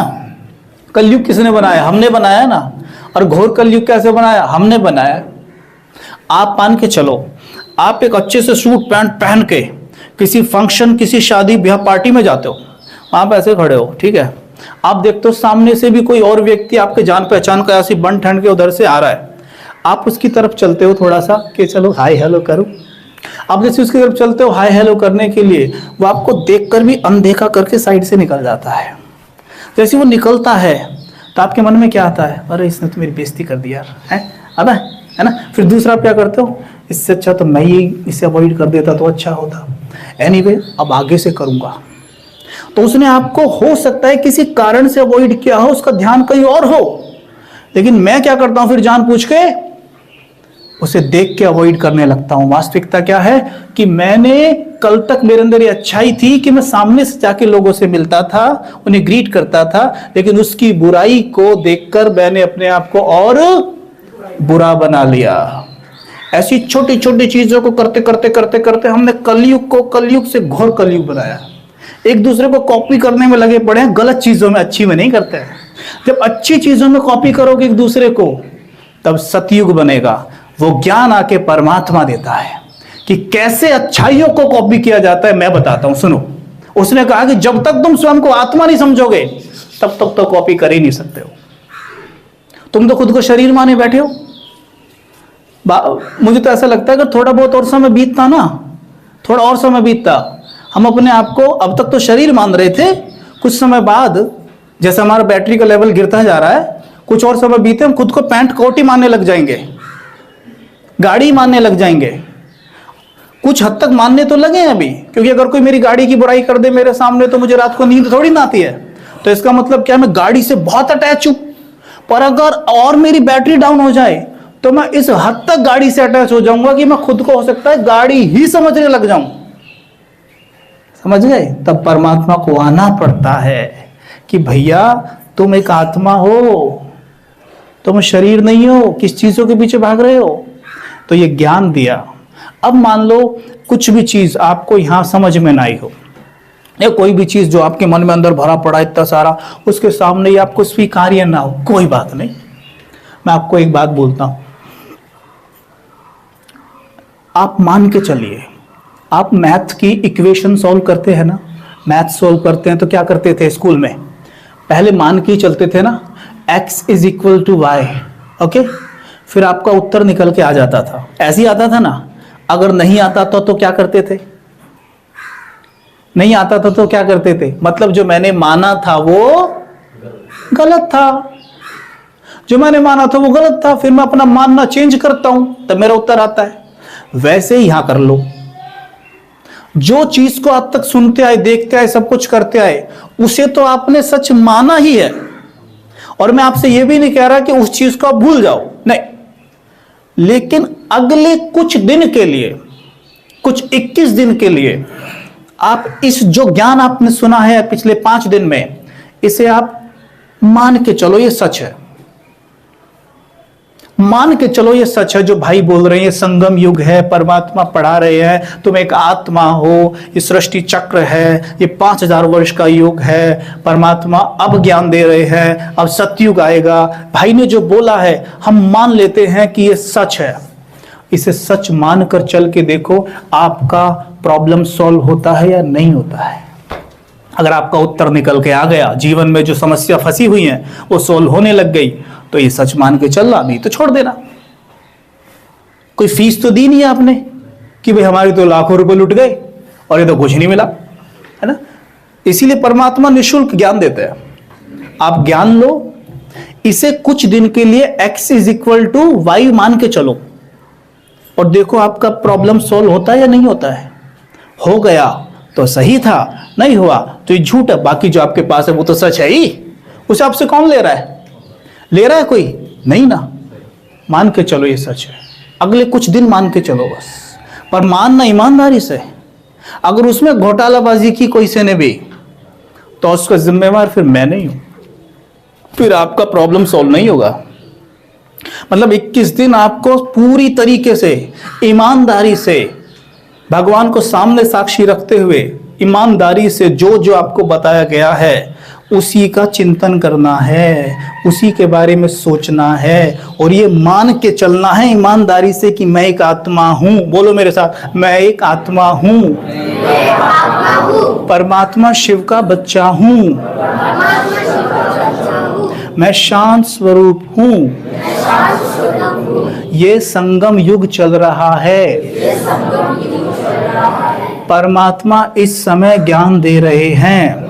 कलयुग किसने बनाया? हमने बनाया ना। और घोर कलयुग कैसे बनाया? हमने बनाया। आप मान के चलो, आप एक अच्छे से सूट पैंट पहन के किसी फंक्शन, किसी शादी ब्याह पार्टी में जाते हो, वहां पे ऐसे खड़े हो, ठीक है, आप देखते हो सामने से भी कोई और व्यक्ति आपके जान पहचान का ऐसी बन ठंड के उधर से आ रहा है, आप उसकी तरफ चलते हो थोड़ा सा कि चलो हाय हेलो करूं। आप जैसे उसकी तरफ चलते हो हाय हेलो करने के लिए, वो आपको देखकर भी अनदेखा करके साइड से निकल जाता है। जैसे वो निकलता है तो आपके मन में क्या आता है? अरे इसने तो मेरी बेइज्जती कर दी यार, है ना। फिर दूसरा आप क्या करते हो? इससे अच्छा तो मैं ही इसे अवॉइड कर देता तो अच्छा होता। एनीवे, अब आगे से करूंगा। तो उसने आपको हो सकता है किसी कारण से अवॉइड किया हो, उसका ध्यान कहीं और हो, लेकिन मैं क्या करता हूं फिर जानबूझ के उसे देख के अवॉइड करने लगता हूं। वास्तविकता क्या है कि मैंने कल तक मेरे अंदर ये अच्छाई थी कि मैं सामने से जाके लोगों से मिलता था, उन्हें ग्रीट करता था, लेकिन उसकी बुराई को देखकर मैंने अपने आप को और बुरा बना लिया। ऐसी छोटी छोटी चीजों को करते करते करते करते हमने कलयुग को कलयुग से घोर कलयुग बनाया। एक दूसरे को कॉपी करने में लगे पड़े हैं, गलत चीजों में, अच्छी में नहीं करते हैं। जब अच्छी चीजों में कॉपी करोगे एक दूसरे को, तब सतयुग बनेगा। वो ज्ञान आके परमात्मा देता है कि कैसे अच्छाइयों को कॉपी किया जाता है। मैं बताता हूं, सुनो। उसने कहा कि जब तक तुम स्वयं को आत्मा नहीं समझोगे, तब तक तो कॉपी कर ही नहीं सकते हो। तुम तो खुद को शरीर माने बैठे हो। मुझे तो ऐसा लगता है कि थोड़ा बहुत और समय बीतता ना, थोड़ा और समय बीतता, हम अपने आप को अब तक तो शरीर मान रहे थे, कुछ समय बाद जैसे हमारा बैटरी का लेवल गिरता जा रहा है, कुछ और समय बीते हम खुद को पैंट कोटी मानने लग जाएंगे, गाड़ी मानने लग जाएंगे। कुछ हद तक मानने तो लगे हैं अभी, क्योंकि अगर कोई मेरी गाड़ी की बुराई कर दे मेरे सामने तो मुझे रात को नींद थोड़ी ना आती है। तो इसका मतलब क्या, मैं गाड़ी से बहुत अटैच हूं। पर अगर और मेरी बैटरी डाउन हो जाए तो मैं इस हद तक गाड़ी से अटैच हो जाऊंगा कि मैं खुद को हो सकता है गाड़ी ही समझने लग जाऊं। समझ गए? तब परमात्मा को आना पड़ता है कि भैया तुम एक आत्मा हो, तुम शरीर नहीं हो, किस चीजों के पीछे भाग रहे हो। तो ये ज्ञान दिया। अब मान लो कुछ भी चीज आपको यहां समझ में ना आई हो, या कोई भी चीज जो आपके मन में अंदर भरा पड़ा इतना सारा, उसके सामने ही आपको स्वीकार्य ना हो, कोई बात नहीं। मैं आपको एक बात बोलता हूं, आप मान के चलिए, आप मैथ की इक्वेशन सॉल्व करते हैं ना, मैथ सॉल्व करते हैं तो क्या करते थे स्कूल में? पहले मान के ही चलते थे ना, x is equal to y, okay. फिर आपका उत्तर निकल के आ जाता था, ऐसे ही आता था ना। अगर नहीं आता था तो क्या करते थे? नहीं आता था तो क्या करते थे? मतलब जो मैंने माना था वो गलत था, जो मैंने माना था वो गलत था, फिर मैं अपना मानना चेंज करता हूं तब मेरा उत्तर आता है। वैसे ही यहां कर लो, जो चीज को आप तक सुनते आए, देखते आए, सब कुछ करते आए, उसे तो आपने सच माना ही है। और मैं आपसे यह भी नहीं कह रहा कि उस चीज को आप भूल जाओ, नहीं, लेकिन अगले कुछ दिन के लिए, कुछ 21 दिन के लिए आप इस जो ज्ञान आपने सुना है पिछले 5 दिन में, इसे आप मान के चलो ये सच है। मान के चलो ये सच है जो भाई बोल रहे हैं, ये संगम युग है, परमात्मा पढ़ा रहे हैं, तुम एक आत्मा हो, ये सृष्टि चक्र है, ये 5000 वर्ष का युग है, परमात्मा अब ज्ञान दे रहे हैं, अब सतयुग आएगा। भाई ने जो बोला है हम मान लेते हैं कि ये सच है। इसे सच मानकर चल के देखो, आपका प्रॉब्लम सॉल्व होता है या नहीं होता है। अगर आपका उत्तर निकल के आ गया, जीवन में जो समस्या फंसी हुई है वो सॉल्व होने लग गई, तो ये सच मान के चलना, नहीं तो छोड़ देना। कोई फीस तो दी नहीं है आपने कि भाई हमारी तो लाखों रुपए लुट गए और ये तो कुछ नहीं मिला, है ना। इसीलिए परमात्मा निःशुल्क ज्ञान देते हैं। आप ज्ञान लो, इसे कुछ दिन के लिए x is equal to y मान के चलो और देखो आपका प्रॉब्लम सॉल्व होता है या नहीं होता है। हो गया तो सही था, नहीं हुआ तो ये झूठ है, बाकी जो आपके पास है वो तो सच है ही। उसे आपसे कौन ले रहा है? ले रहा है कोई? नहीं ना। मान के चलो ये सच है, अगले कुछ दिन मान के चलो बस, पर मानना ईमानदारी से। अगर उसमें घोटालाबाजी की कोई से ने भी तो उसका जिम्मेवार फिर मैं नहीं हूं, फिर आपका प्रॉब्लम सॉल्व नहीं होगा। मतलब 21 दिन आपको पूरी तरीके से ईमानदारी से भगवान को सामने साक्षी रखते हुए ईमानदारी से जो जो आपको बताया गया है उसी का चिंतन करना है, उसी के बारे में सोचना है और ये मान के चलना है ईमानदारी से कि मैं एक आत्मा हूं। बोलो मेरे साथ, मैं एक आत्मा हूं, परमात्मा शिव का बच्चा हूं, मैं शांत स्वरूप हूं। ये संगम युग चल रहा है, परमात्मा इस समय ज्ञान दे रहे हैं।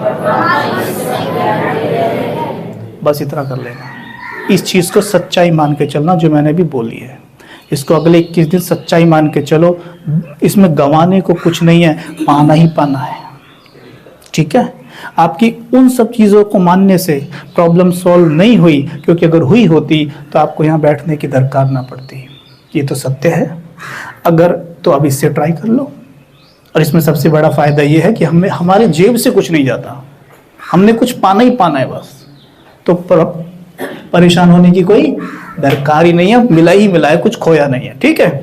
बस इतना कर लेना, इस चीज को सच्चाई मान के चलना जो मैंने भी बोली है। इसको अगले 21 दिन सच्चाई मान के चलो, इसमें गंवाने को कुछ नहीं है, पाना ही पाना है। ठीक है, आपकी उन सब चीज़ों को मानने से प्रॉब्लम सॉल्व नहीं हुई, क्योंकि अगर हुई होती तो आपको यहाँ बैठने की दरकार ना पड़ती। ये तो सत्य है। अगर तो अब इससे ट्राई कर लो, और इसमें सबसे बड़ा फायदा ये है कि हमें हमारे जेब से कुछ नहीं जाता, हमने कुछ पाना ही पाना है बस। तो परेशान होने की कोई दरकार ही नहीं है, मिला ही मिला है, कुछ खोया नहीं है। ठीक है,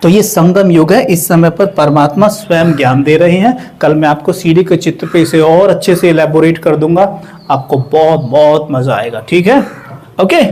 तो ये संगम युग है, इस समय पर परमात्मा स्वयं ज्ञान दे रहे हैं। कल मैं आपको सीढ़ी के चित्र पे इसे और अच्छे से इलेबोरेट कर दूंगा, आपको बहुत बहुत मजा आएगा। ठीक है, ओके।